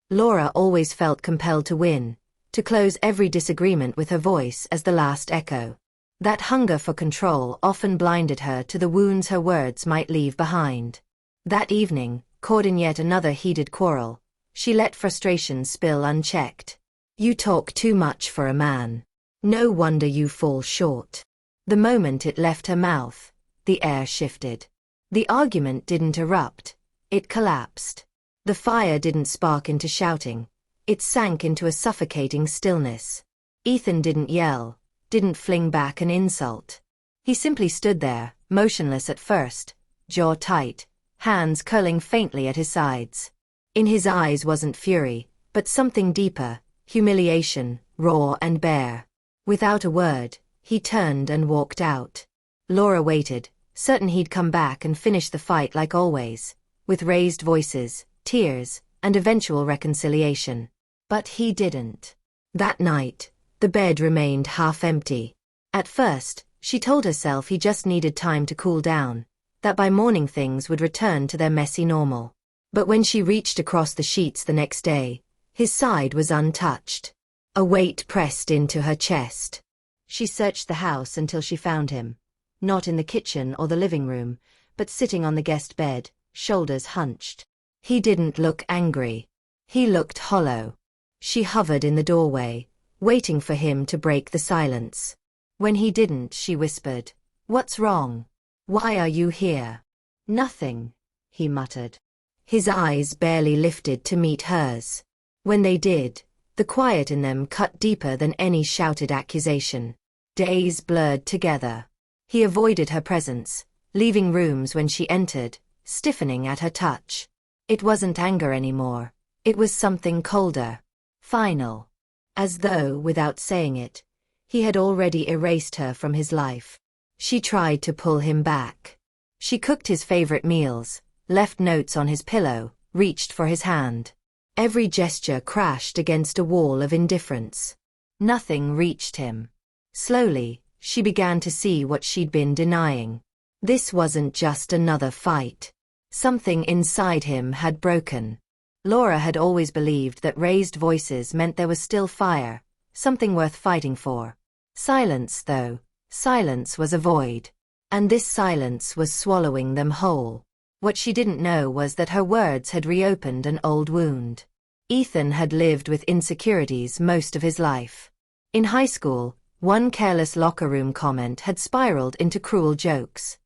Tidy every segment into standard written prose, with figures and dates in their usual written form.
Laura always felt compelled to win, to close every disagreement with her voice as the last echo. That hunger for control often blinded her to the wounds her words might leave behind. That evening, caught in yet another heated quarrel, she let frustration spill unchecked. "You talk too much for a man. No wonder you fall short." The moment it left her mouth, the air shifted. The argument didn't erupt, it collapsed. The fire didn't spark into shouting, it sank into a suffocating stillness. Ethan didn't yell, didn't fling back an insult. He simply stood there, motionless at first, jaw tight, hands curling faintly at his sides. In his eyes wasn't fury, but something deeper, humiliation, raw and bare. Without a word, he turned and walked out. Laura waited, certain he'd come back and finish the fight like always, with raised voices, tears, and eventual reconciliation. But he didn't. That night, the bed remained half empty. At first, she told herself he just needed time to cool down, that by morning things would return to their messy normal. But when she reached across the sheets the next day, his side was untouched. A weight pressed into her chest. She searched the house until she found him, not in the kitchen or the living room, but sitting on the guest bed, shoulders hunched. He didn't look angry. He looked hollow. She hovered in the doorway, waiting for him to break the silence. When he didn't, she whispered, "What's wrong? Why are you here?" "Nothing," he muttered. His eyes barely lifted to meet hers. When they did, the quiet in them cut deeper than any shouted accusation. Days blurred together. He avoided her presence, leaving rooms when she entered, stiffening at her touch. It wasn't anger anymore. It was something colder. Final. As though, without saying it, he had already erased her from his life. She tried to pull him back. She cooked his favorite meals, left notes on his pillow, reached for his hand. Every gesture crashed against a wall of indifference. Nothing reached him. Slowly, she began to see what she'd been denying. This wasn't just another fight. Something inside him had broken. Laura had always believed that raised voices meant there was still fire, something worth fighting for. Silence, though, silence was a void. And this silence was swallowing them whole. What she didn't know was that her words had reopened an old wound. Ethan had lived with insecurities most of his life. In high school, one careless locker room comment had spiraled into cruel jokes.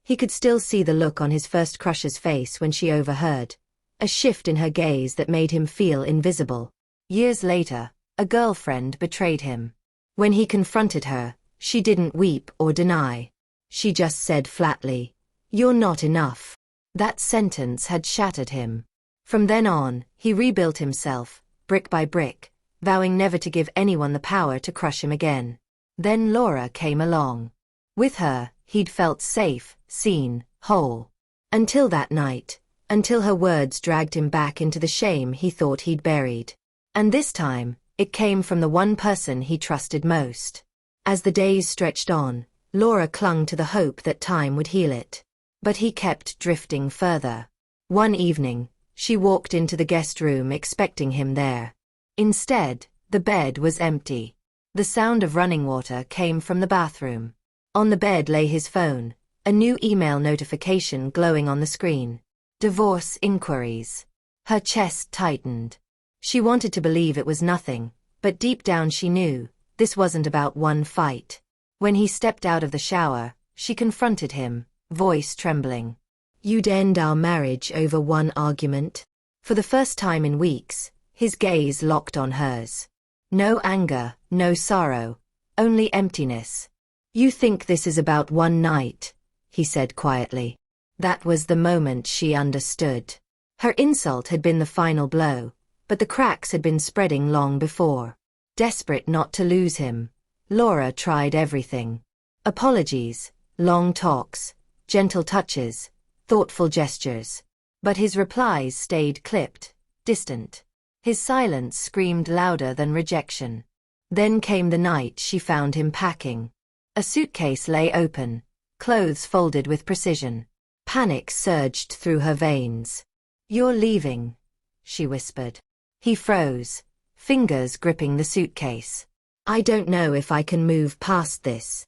He could still see the look on his first crush's face when she overheard, a shift in her gaze that made him feel invisible. Years later, a girlfriend betrayed him. When he confronted her, she didn't weep or deny. She just said flatly, "You're not enough." That sentence had shattered him. From then on, he rebuilt himself, brick by brick, vowing never to give anyone the power to crush him again. Then Laura came along. With her, he'd felt safe, seen, whole. Until that night, until her words dragged him back into the shame he thought he'd buried. And this time, it came from the one person he trusted most. As the days stretched on, Laura clung to the hope that time would heal it. But he kept drifting further. One evening, she walked into the guest room expecting him there. Instead, the bed was empty. The sound of running water came from the bathroom. On the bed lay his phone, a new email notification glowing on the screen. Divorce inquiries. Her chest tightened. She wanted to believe it was nothing, but deep down she knew, this wasn't about one fight. When he stepped out of the shower, she confronted him, voice trembling. "You'd end our marriage over one argument?" For the first time in weeks, his gaze locked on hers. No anger, no sorrow, only emptiness. "You think this is about one night," he said quietly. That was the moment she understood. Her insult had been the final blow, but the cracks had been spreading long before. Desperate not to lose him, Laura tried everything. Apologies, long talks, gentle touches, thoughtful gestures. But his replies stayed clipped, distant. His silence screamed louder than rejection. Then came the night she found him packing. A suitcase lay open, clothes folded with precision. Panic surged through her veins. "You're leaving," she whispered. He froze, fingers gripping the suitcase. I don't know if I can move past this.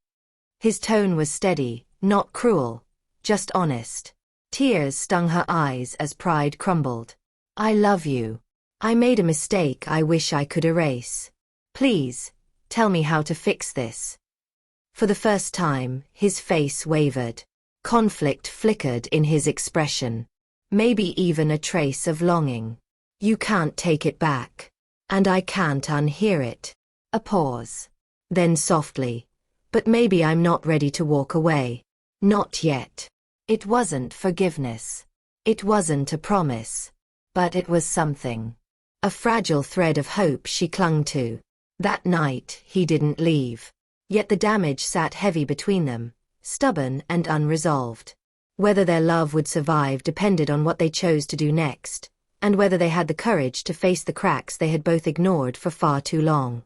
His tone was steady, not cruel, just honest. Tears stung her eyes as pride crumbled. I love you. I made a mistake I wish I could erase. Please, tell me how to fix this. For the first time, his face wavered. Conflict flickered in his expression. Maybe even a trace of longing. You can't take it back. And I can't unhear it. A pause. Then softly. But maybe I'm not ready to walk away. Not yet. It wasn't forgiveness. It wasn't a promise. But it was something. A fragile thread of hope she clung to. That night, he didn't leave. Yet the damage sat heavy between them, stubborn and unresolved. Whether their love would survive depended on what they chose to do next, and whether they had the courage to face the cracks they had both ignored for far too long.